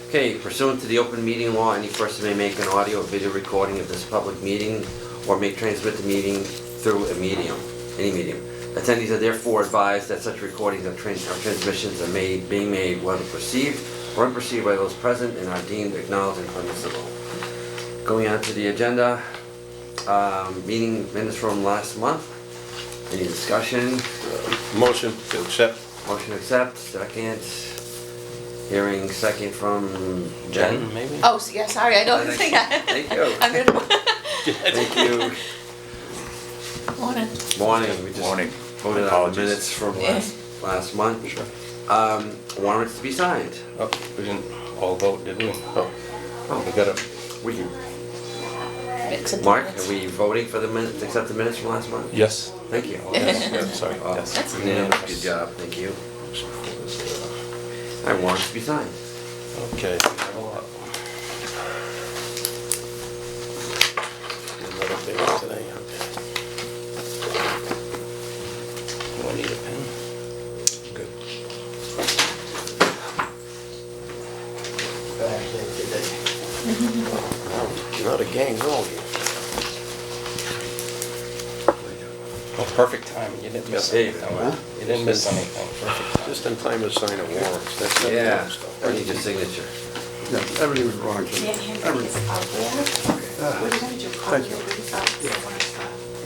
Okay, pursuant to the open meeting law, any person may make an audio or video recording of this public meeting or may transmit the meeting through a medium, any medium. Attendees are therefore advised that such recordings or transmissions are being made whether perceived or unperceived by those present and are deemed acknowledged and permissible. Going on to the agenda, meeting minutes from last month. Any discussion? Motion to accept. Motion to accept, second. Hearing second from Jen. Maybe? Oh, yeah, sorry, I don't think I. Thank you. I'm gonna. Thank you. Morning. Morning, we just Morning. voted on the Apologies. minutes from Yeah. last month. Sure. Warrants to be signed. Oh, we didn't all vote, did we? Oh, we got it. We can, Mix it Mark, together. are we voting for the minutes, accept the minutes from last month? Yes. Thank you. Yes, yeah, sorry, Oh, yes. unanimous. Good job, thank you. All right, warrants to be signed. Okay. we have a lot. Another big one today, okay. Do I need a pen? Good. You're not a gang, are you? Oh, perfect timing, you didn't miss Hey, anything. huh? You didn't miss anything, perfect timing. Just in time to sign a warrant. That's not Yeah, bad stuff. I need your signature. Yeah, everything was wrong. Yeah, handwriting is out there. What are you gonna do? Copy Thank you. of these out?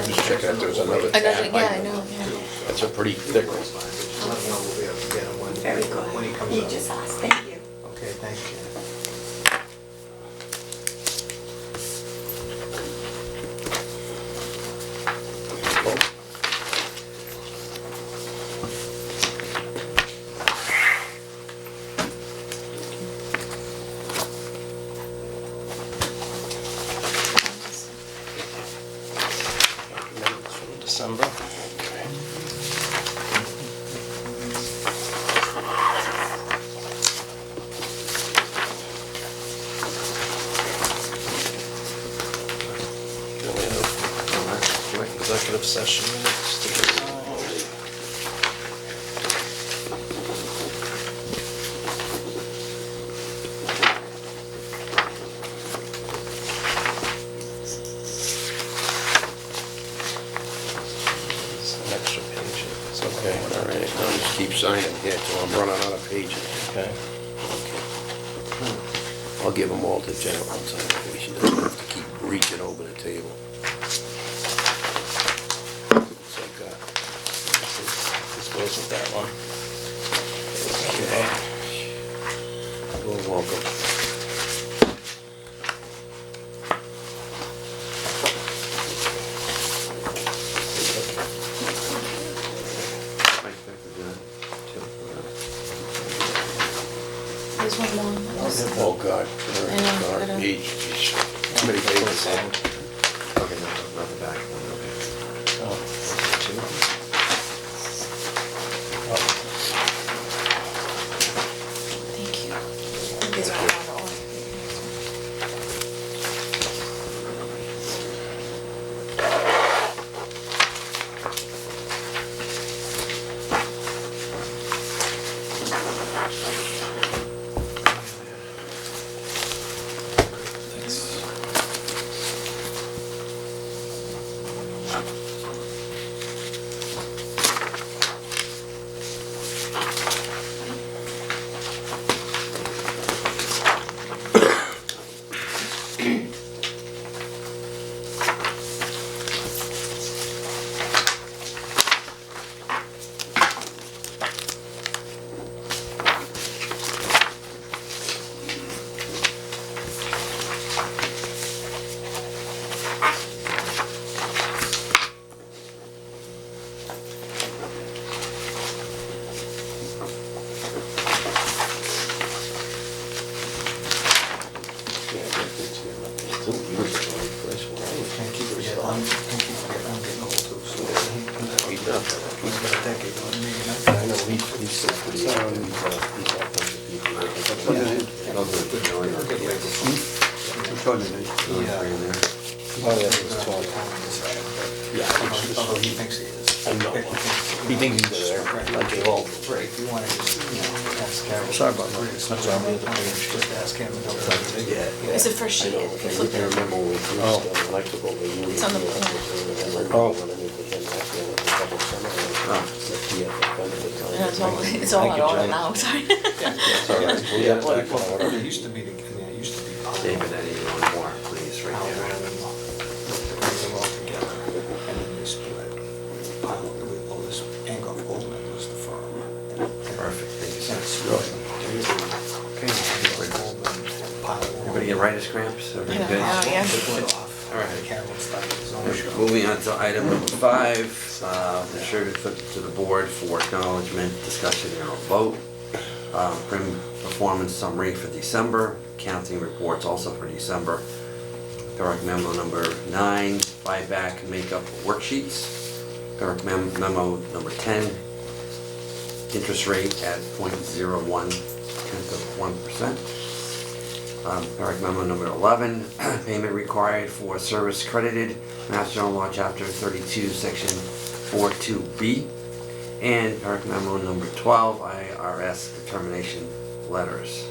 Just check out, there's another Another, tab. yeah, I know, yeah. That's a pretty thick one. Very good. You just asked, thank you. Okay, thank you. Minutes from December. Then we have executive session minutes to be signed. It's an extra page. It's Okay, all right, I'll just keep signing here till I'm running out of pages. Okay. I'll give them all to Jen once I, she doesn't have to keep reaching over the table. It's like that. This goes with that one. Okay. You're welcome. Thanks, Jen. There's one more. Oh, God. I know, I know. Geez. How many pages? Okay, no, not the back one, okay. Oh, two. Thank you. These are all out of order. Can't keep forgetting, I'm, can't keep forgetting I'm getting old too, so. He's not. He's got a decade on me, you know? I know, he's still pretty active. He's got a bunch of people. What's your name? Those are the only ones, yeah. What's your name? Those three in there. Oh, yeah, it was 12. Yeah, just. Although he thinks he is. I know. He thinks he's there. right. Okay, well, Right, if you want to just, ask Carol. Sorry about that. That's on the other page, just ask him and he'll tell you. yeah. It's the first I sheet. know, If you okay, flip I it. remember when we first Oh. started electrical, they knew. It's on the electrical, and then Oh. when I moved to him, after I went to public summer, Oh. the TF benefits. No, it's all Thank on you, order Jen. now, sorry. Sorry, we got back on order. It used to be, it used to be. David, I need one more, please, right Pile there. them all together, and then they split. Pile, well, this Angoff Goldman was the firm. Perfect, thank you, And sir. it's split. Okay. Goldman, pile them all. Everybody get writer's cramps? Everybody Yeah. good? Oh, yeah. Split off. All right. Carol started his own show. Moving on to item number 5, the distributed to the board for acknowledgement, discussion, and a vote. Prim performance summary for December, counting reports also for December. Correct memo number 9, buyback and makeup worksheets. Correct memo number 10, interest rate at 0.01%. Correct memo number 11, payment required for service credited, Mass General Law, Chapter 32, Section 42B. And correct memo number 12, IRS determination letters.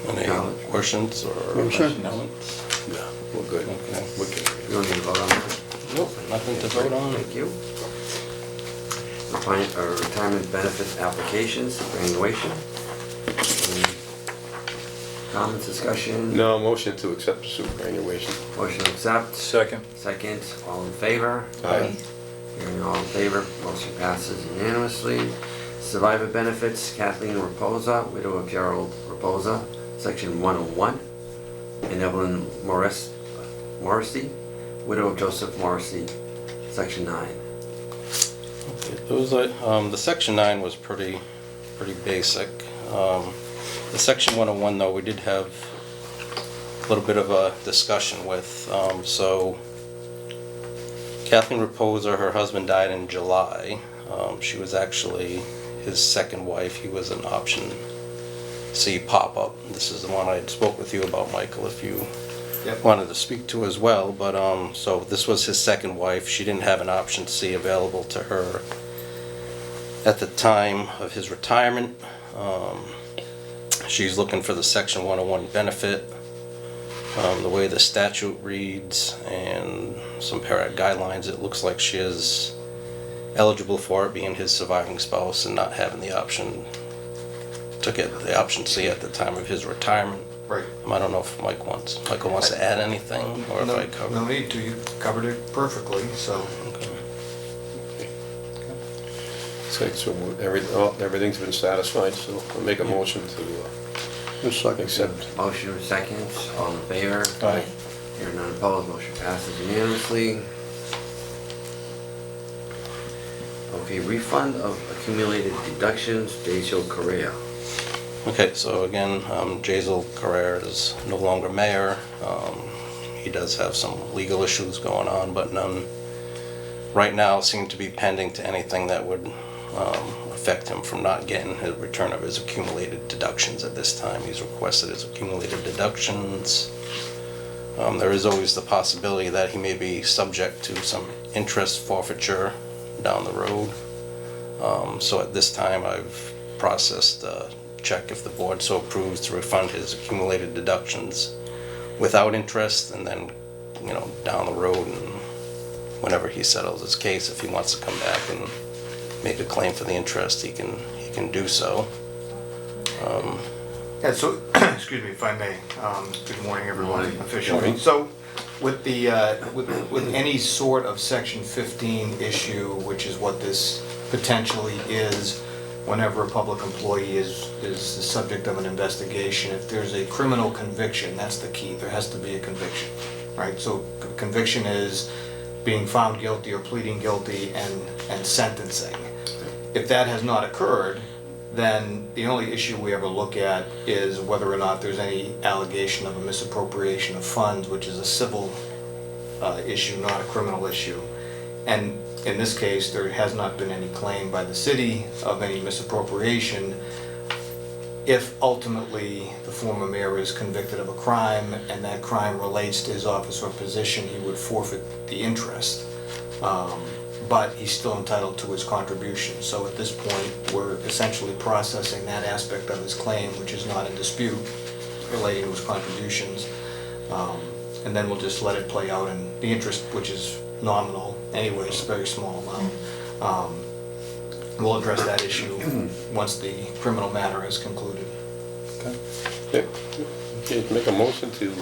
Any questions or? No, sir. comments? No, we're good. Okay, we're good. You don't need to vote on that. Nope, nothing to vote on. Thank you. Retirement benefit applications, superannuation. Any comments, discussion? No, motion to accept the superannuation. Motion to accept. Second. Second, all in favor? Aye. Hearing all in favor, motion passes unanimously. Survivor benefits, Kathleen Raposa, widow of Gerald Raposa, Section 101. And Evelyn Morrissey, widow of Joseph Morrissey, Section 9. Okay, those are, the section 9 was pretty basic. The section 101 though, we did have a little bit of a discussion with, so Kathleen Raposa, her husband died in July. She was actually his second wife. He was an option C pop-up. This is the one I spoke with you about, Michael, if you Yep. wanted to speak to as well. But so this was his second wife. She didn't have an option C available to her at the time of his retirement. She's looking for the Section 101 benefit. The way the statute reads and some parent guidelines, it looks like she is eligible for it, being his surviving spouse and not having the option to get the option C at the time of his retirement. Right. I don't know if Michael wants to add anything, or if I covered. No need to, you covered it perfectly, so. Okay. So everything's been satisfied, so I'll make a motion to accept. Motion second, all in favor? Aye. Hearing none opposed, motion passes unanimously. Okay, refund of accumulated deductions, Dejo Correa. Okay, so again, Jazel Carrera is no longer mayor. He does have some legal issues going on, but none right now seem to be pending to anything that would affect him from not getting his return of his accumulated deductions at this time. He's requested his accumulated deductions. There is always the possibility that he may be subject to some interest forfeiture down the road. So at this time, I've processed a check, if the board so approves, to refund his accumulated deductions without interest, and then, down the road, and whenever he settles his case, if he wants to come back and make a claim for the interest, he can do so. Yeah, so, excuse me if I may, good morning everyone Morning. officially. Morning. So, with the, with any sort of Section 15 issue, which is what this potentially is, whenever a public employee is the subject of an investigation, if there's a criminal conviction, that's the key, there has to be a conviction, right? So conviction is being found guilty or pleading guilty and sentencing. If that has not occurred, then the only issue we ever look at is whether or not there's any allegation of a misappropriation of funds, which is a civil issue, not a criminal issue. And in this case, there has not been any claim by the city of any misappropriation. if ultimately the former mayor is convicted of a crime and that crime relates to his office or position, he would forfeit the interest. But he's still entitled to his contribution. So at this point, we're essentially processing that aspect of his claim, which is not in dispute, relating to his contributions. And then we'll just let it play out, and the interest, which is nominal anyway, it's a very small amount. We'll address that issue once the criminal matter is concluded. Yeah. Okay, make a motion to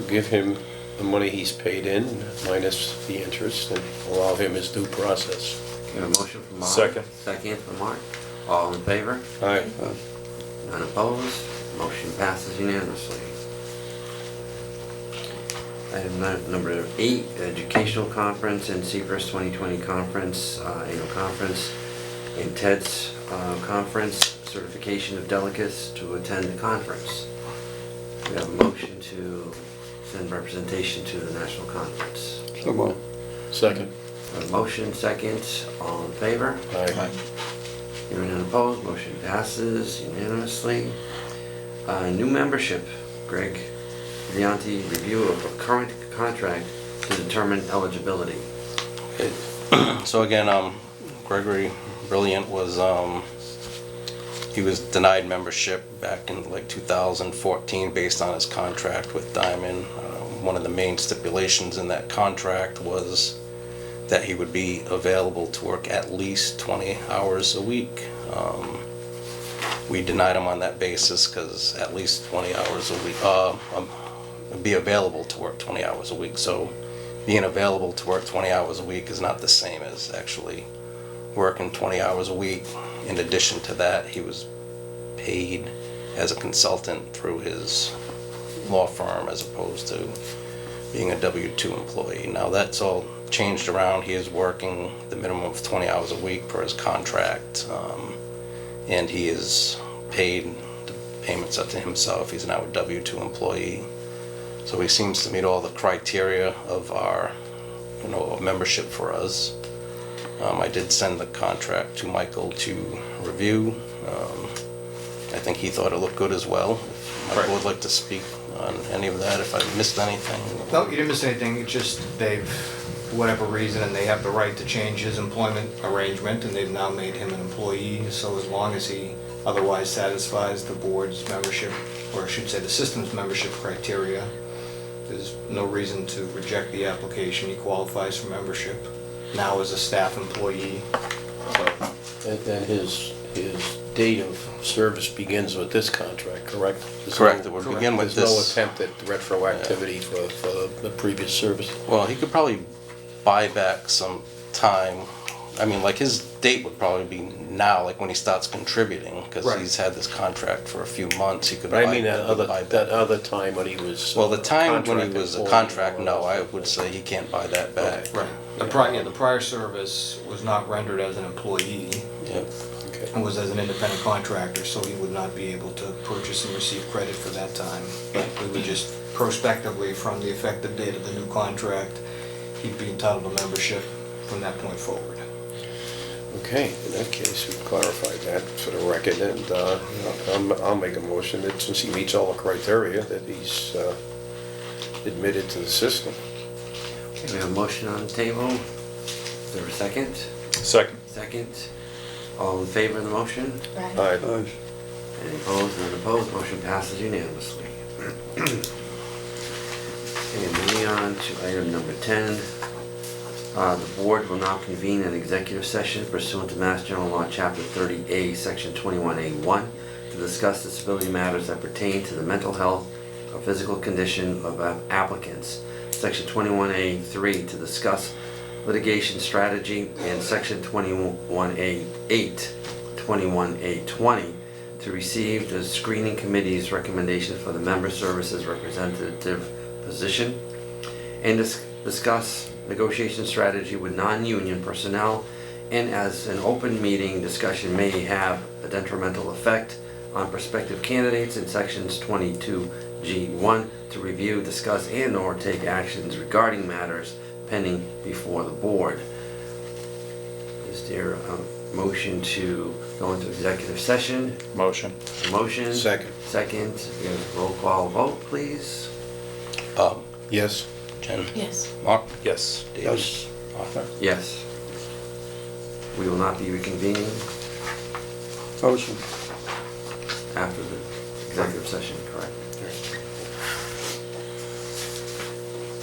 give him the money he's paid in minus the interest and allow him his due process. We have a motion from Mark. Second. Second from Mark. All in favor? Aye. None opposed? Motion passes unanimously. Item number 8, Educational Conference and Seacrest 2020 Conference, Annual Conference, and TED's Conference, Certification of Delegates to attend the conference. We have a motion to send representation to the National Conference. So moved. Second. A motion, second, all in favor? Aye. Hearing none opposed, motion passes unanimously. New membership, Greg Leonti, review of a current contract to determine eligibility. So again, Gregory Brilliant was, he was denied membership back in like 2014 based on his contract with Diamond. One of the main stipulations in that contract was that he would be available to work at least 20 hours a week. We denied him on that basis because at least 20 hours a week, be available to work 20 hours a week. So being available to work 20 hours a week is not the same as actually working 20 hours a week. In addition to that, he was paid as a consultant through his law firm as opposed to being a W-2 employee. Now that's all changed around. He is working the minimum of 20 hours a week per his contract, and he is paid, the payments up to himself. He's now a W-2 employee. So he seems to meet all the criteria of our, of membership for us. I did send the contract to Michael to review. I think he thought it looked good as well. If Michael would like to speak on any of that, if I missed anything. No, you didn't miss anything. It's just they've, for whatever reason, and they have the right to change his employment arrangement, and they've now made him an employee. So as long as he otherwise satisfies the board's membership, or I should say the system's membership criteria, there's no reason to reject the application. He qualifies for membership now as a staff employee. And his date of service begins with this contract, correct? Correct, it would begin with There's no this. attempt at retroactivity for the previous service? Well, he could probably buy back some time. I mean, like his date would probably be now, like when he starts contributing, because Right. he's had this contract for a few months. He could But I buy mean buy that back. other time when he was. Well, the time when he contract was a employee contract, and all no, that I stuff. would say he can't buy that back. Right. The prior service was not rendered as an employee. Yeah. Okay. It was as an independent contractor, so he would not be able to purchase and receive credit for that time. We would just prospectively, from the effective date of the new contract, he'd be entitled to membership from that point forward. Okay, in that case, we've clarified that for the record, and I'll make a motion that since he meets all the criteria, that he's admitted to the system. We have a motion on the table. Is there a second? Second. Second. All in favor of the motion? Right. Aye. Any opposed? None opposed. Motion passes unanimously. And moving on to item number 10. The board will now convene an executive session pursuant to Mass General Law, Chapter 30A, Section 21A1, to discuss disability matters that pertain to the mental health or physical condition of applicants. Section 21A3, to discuss litigation strategy, and Section 21A8, 21A20, to receive the screening committee's recommendations for the member services representative position, and discuss negotiation strategy with non-union personnel, and as an open meeting, discussion may have a detrimental effect on prospective candidates in Sections 22G1 to review, discuss, and/or take actions regarding matters pending before the board. Is there a motion to go into executive session. Motion. A motion. Second. Second, we have a roll call vote, please. Yes? Jen? Yes. Mark? Yes. David? Yes. Arthur? Yes. We will not be reconvening Motion. after the executive session, correct?